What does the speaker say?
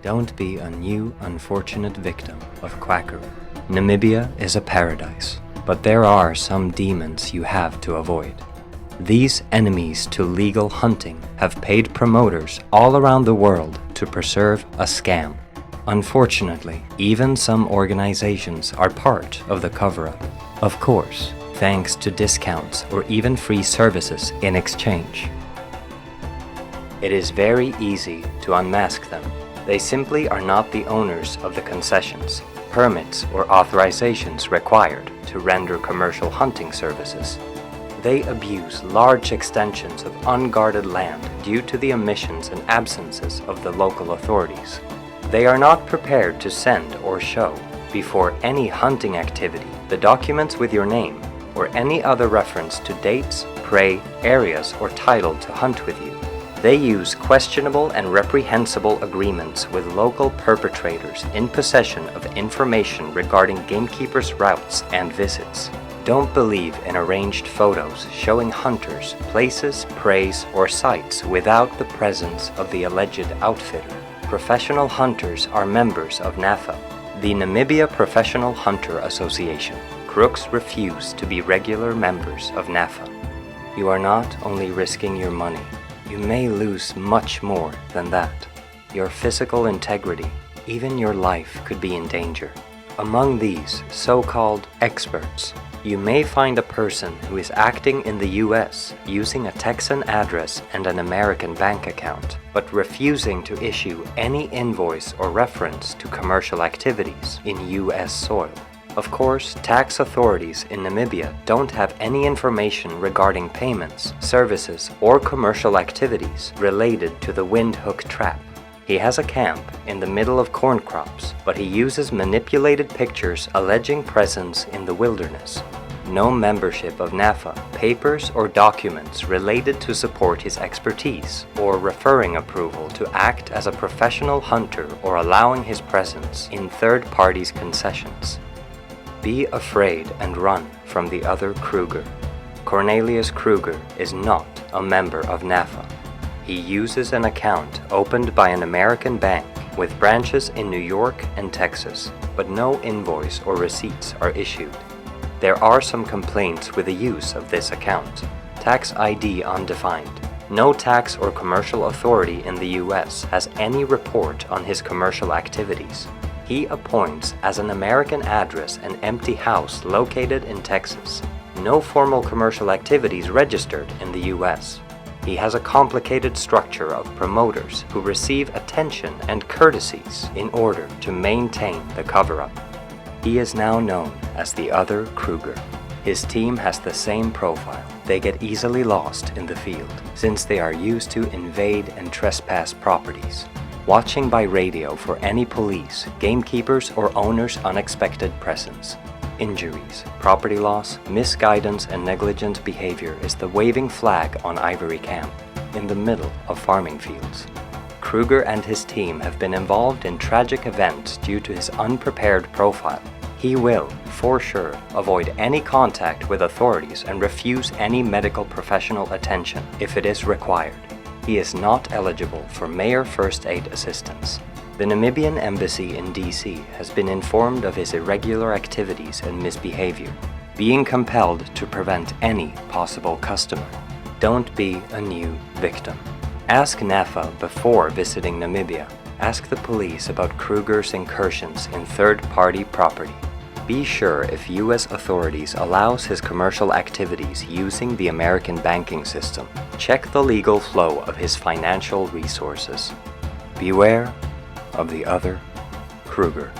Don't be a new, unfortunate victim of quackery. Namibia is a paradise, but there are some demons you have to avoid. These enemies to legal hunting have paid promoters all around the world to preserve a scam. Unfortunately, even some organizations are part of the cover-up. Of course, thanks to discounts or even free services in exchange. It is very easy to unmask them. They simply are not the owners of the concessions, permits, or authorizations required to render commercial hunting services. They abuse large extensions of unguarded land due to the omissions and absences of the local authorities. They are not prepared to send or show, before any hunting activity, the documents with your name or any other reference to dates, prey, areas, or title to hunt with you. They use questionable and reprehensible agreements with local perpetrators in possession of information regarding gamekeepers' routes and visits. Don't believe in arranged photos showing hunters, places, preys, or sites without the presence of the alleged outfitter. Professional hunters are members of NAPHA, the Namibia Professional Hunter Association. Crooks refuse to be regular members of NAPHA. You are not only risking your money, you may lose much more than that. Your physical integrity, even your life could be in danger. Among these so-called experts, you may find a person who is acting in the US using a Texan address and an American bank account, but refusing to issue any invoice or reference to commercial activities in US soil. Of course, tax authorities in Namibia don't have any information regarding payments, services, or commercial activities related to the windhook trap. He has a camp in the middle of corn crops, but he uses manipulated pictures alleging presence in the wilderness. No membership of NAPHA, papers or documents related to support his expertise, or referring approval to act as a professional hunter or allowing his presence in third parties' concessions. Be afraid and run from the other Kruger. Cornelius Kruger is not a member of NAPHA. He uses an account opened by an American bank with branches in New York and Texas, but no invoice or receipts are issued. There are some complaints with the use of this account. Tax ID undefined. No tax or commercial authority in the US has any report on his commercial activities. He appoints as an American address an empty house located in Texas. No formal commercial activities registered in the US. He has a complicated structure of promoters who receive attention and courtesies in order to maintain the cover-up. He is now known as the other Kruger. His team has the same profile. They get easily lost in the field, since they are used to invade and trespass properties. Watching by radio for any police, gamekeepers, or owners' unexpected presence. Injuries, property loss, misguidance, and negligent behavior is the waving flag on Ivory Camp, in the middle of farming fields. Kruger and his team have been involved in tragic events due to his unprepared profile. He will, for sure, avoid any contact with authorities and refuse any medical professional attention if it is required. He is not eligible for Mayor First Aid assistance. The Namibian Embassy in DC has been informed of his irregular activities and misbehavior, being compelled to prevent any possible customer. Don't be a new victim. Ask NAPHA before visiting Namibia. Ask the police about Kruger's incursions in third-party property. Be sure if US authorities allows his commercial activities using the American banking system. Check the legal flow of his financial resources. Beware of the other Kruger.